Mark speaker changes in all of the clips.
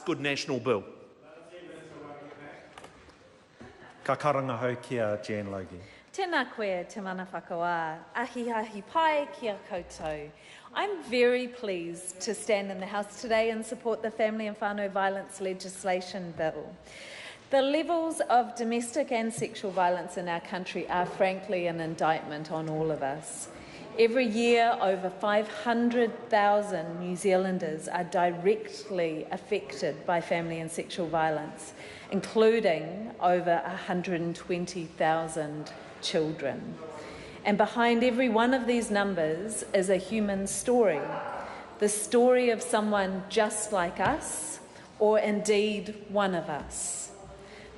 Speaker 1: good national bill.
Speaker 2: Ka karanga hau kia Jan Logie.
Speaker 3: Tēnā koe te mana whakawā, ahi pai kia koutou. I'm very pleased to stand in the House today and support the Family and Whānau Violence legislation bill. The levels of domestic and sexual violence in our country are frankly an indictment on all of us. Every year, over 500,000 New Zealanders are directly affected by family and sexual violence, including over 120,000 children. And behind every one of these numbers is a human story, the story of someone just like us, or indeed one of us.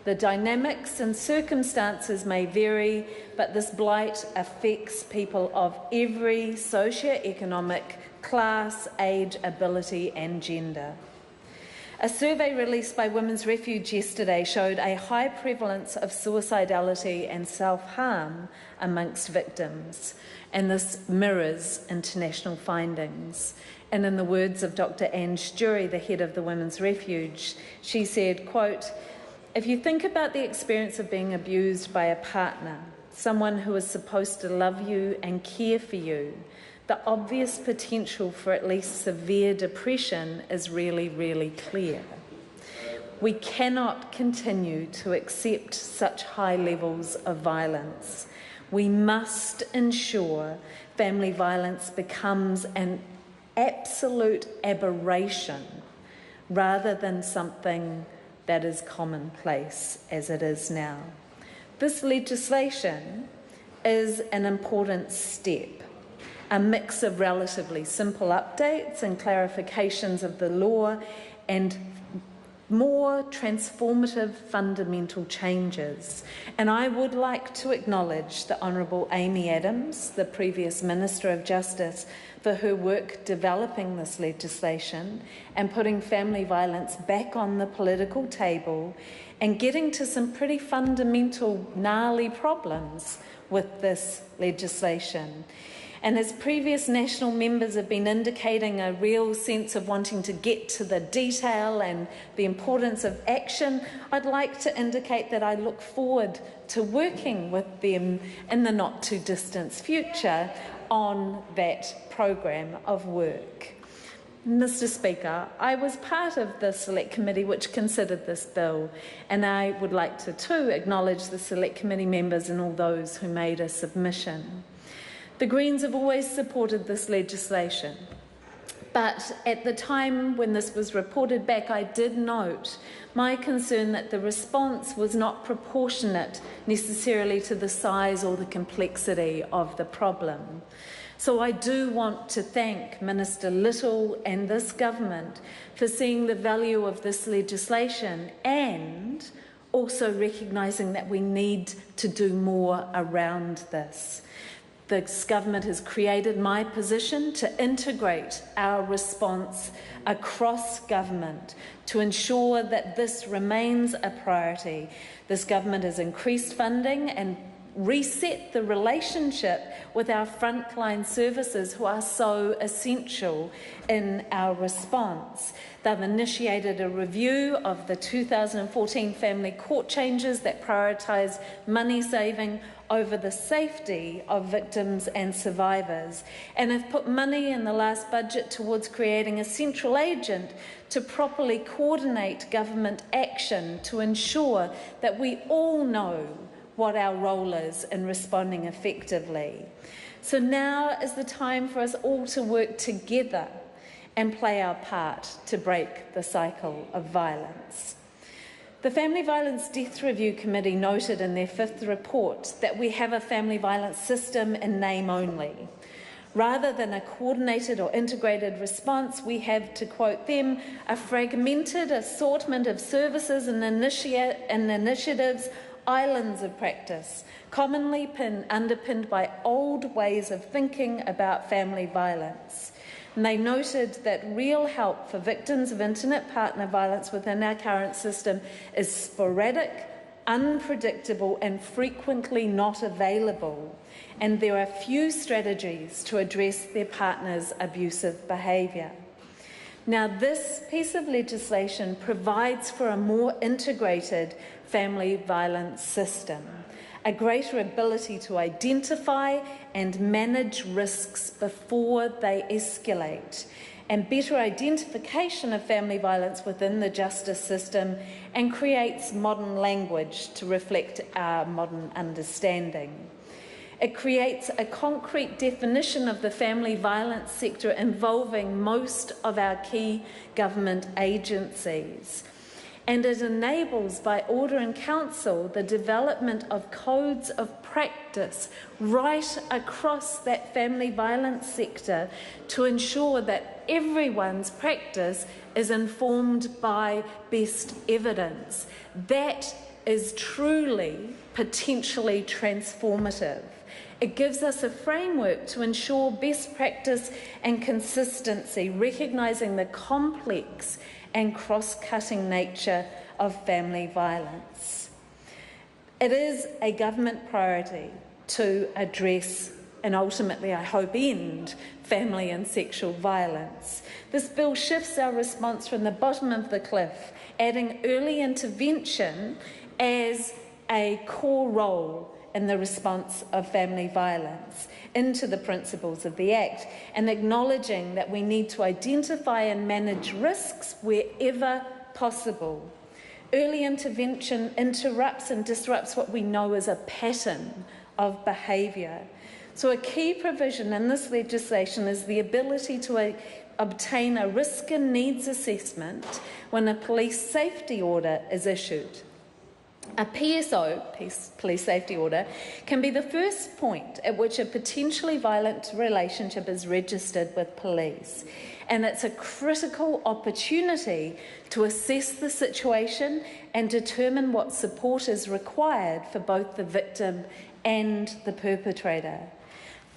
Speaker 3: The dynamics and circumstances may vary, but this blight affects people of every socioeconomic class, age, ability and gender. A survey released by Women's Refuge yesterday showed a high prevalence of suicidality and self-harm amongst victims, and this mirrors international findings. And in the words of Dr. Ange Jury, the head of the Women's Refuge, she said, quote, "If you think about the experience of being abused by a partner, someone who is supposed to love you and care for you, the obvious potential for at least severe depression is really, really clear. We cannot continue to accept such high levels of violence. We must ensure family violence becomes an absolute aberration rather than something that is commonplace as it is now. This legislation is an important step, a mix of relatively simple updates and clarifications of the law and more transformative fundamental changes. And I would like to acknowledge the Honourable Amy Adams, the previous Minister of Justice, for her work developing this legislation and putting family violence back on the political table and getting to some pretty fundamental, gnarly problems with this legislation. And as previous national members have been indicating a real sense of wanting to get to the detail and the importance of action, I'd like to indicate that I look forward to working with them in the not-too-distant future on that program of work. Mr. Speaker, I was part of the Select Committee which considered this bill, and I would like to too acknowledge the Select Committee members and all those who made a submission. The Greens have always supported this legislation, but at the time when this was reported back, I did note my concern that the response was not proportionate necessarily to the size or the complexity of the problem. So I do want to thank Minister Little and this government for seeing the value of this legislation and also recognising that we need to do more around this. This government has created my position to integrate our response across government to ensure that this remains a priority. This government has increased funding and reset the relationship with our frontline services who are so essential in our response. They've initiated a review of the 2014 family court changes that prioritise money saving over the safety of victims and survivors, and have put money in the last budget towards creating a central agent to properly coordinate government action to ensure that we all know what our role is in responding effectively. So now is the time for us all to work together and play our part to break the cycle of violence. The Family Violence Death Review Committee noted in their 5th report that we have a family violence system in name only. Rather than a coordinated or integrated response, we have, to quote them, a fragmented assortment of services and initiatives, islands of practice, commonly underpinned by old ways of thinking about family violence. And they noted that real help for victims of intimate partner violence within our current system is sporadic, unpredictable and frequently not available, and there are few strategies to address their partner's abusive behaviour. Now, this piece of legislation provides for a more integrated family violence system, a greater ability to identify and manage risks before they escalate, and better identification of family violence within the justice system, and creates modern language to reflect our modern understanding. It creates a concrete definition of the family violence sector involving most of our key government agencies. And it enables, by order in council, the development of codes of practice right across that family violence sector to ensure that everyone's practice is informed by best evidence. That is truly potentially transformative. It gives us a framework to ensure best practice and consistency, recognising the complex and cross-cutting nature of family violence. It is a government priority to address and ultimately, I hope, end family and sexual violence. This bill shifts our response from the bottom of the cliff, adding early intervention as a core role in the response of family violence into the principles of the Act, and acknowledging that we need to identify and manage risks wherever possible. Early intervention interrupts and disrupts what we know as a pattern of behaviour. So a key provision in this legislation is the ability to obtain a risk and needs assessment when a police safety order is issued. A PSO, police safety order, can be the first point at which a potentially violent relationship is registered with police. And it's a critical opportunity to assess the situation and determine what support is required for both the victim and the perpetrator.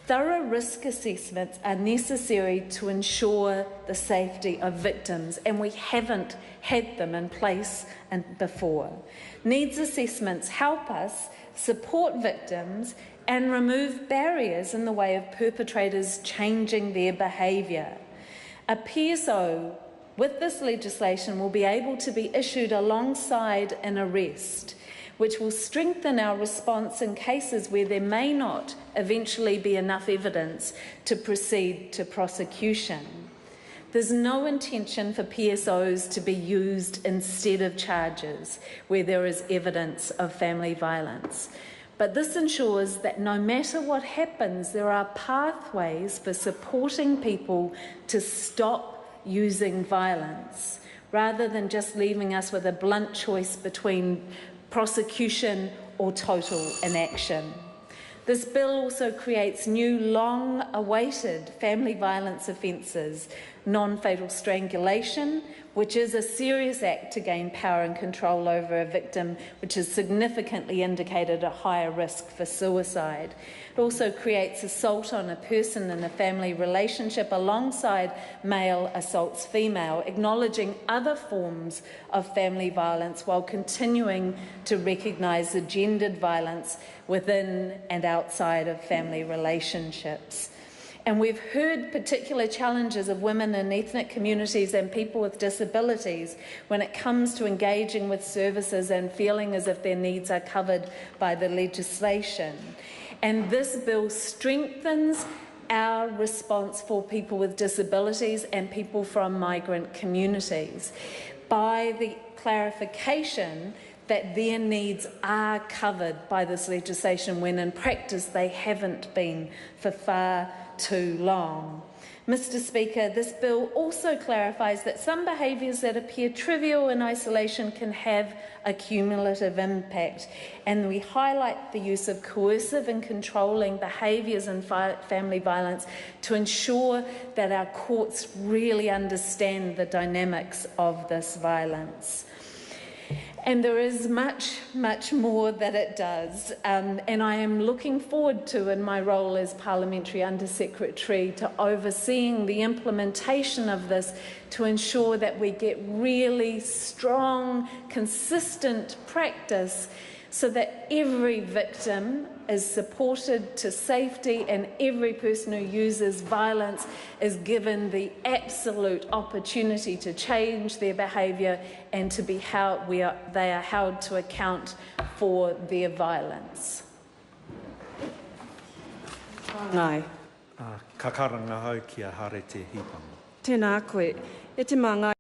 Speaker 3: Thorough risk assessments are necessary to ensure the safety of victims, and we haven't had them in place before. Needs assessments help us support victims and remove barriers in the way of perpetrators changing their behaviour. A PSO with this legislation will be able to be issued alongside an arrest, which will strengthen our response in cases where there may not eventually be enough evidence to proceed to prosecution. There's no intention for PSOs to be used instead of charges where there is evidence of family violence. But this ensures that no matter what happens, there are pathways for supporting people to stop using violence, rather than just leaving us with a blunt choice between prosecution or total inaction. This bill also creates new long-awaited family violence offences, non-fatal strangulation, which is a serious act to gain power and control over a victim, which has significantly indicated a higher risk for suicide. It also creates assault on a person in a family relationship alongside male assaults female, acknowledging other forms of family violence while continuing to recognise the gendered violence within and outside of family relationships. And we've heard particular challenges of women in ethnic communities and people with disabilities when it comes to engaging with services and feeling as if their needs are covered by the legislation. And this bill strengthens our response for people with disabilities and people from migrant communities by the clarification that their needs are covered by this legislation when in practice they haven't been for far too long. Mr. Speaker, this bill also clarifies that some behaviours that appear trivial in isolation can have a cumulative impact, and we highlight the use of coercive and controlling behaviours in family violence to ensure that our courts really understand the dynamics of this violence. And there is much, much more that it does. And I am looking forward to, in my role as Parliamentary Under-Secretary, to overseeing the implementation of this to ensure that we get really strong, consistent practice so that every victim is supported to safety and every person who uses violence is given the absolute opportunity to change their behaviour and to be they are held to account for their violence.
Speaker 1: Ngai.
Speaker 2: Ka karanga hau ki a hare te hipanga.
Speaker 1: Tēnā koe. E te mā ngai.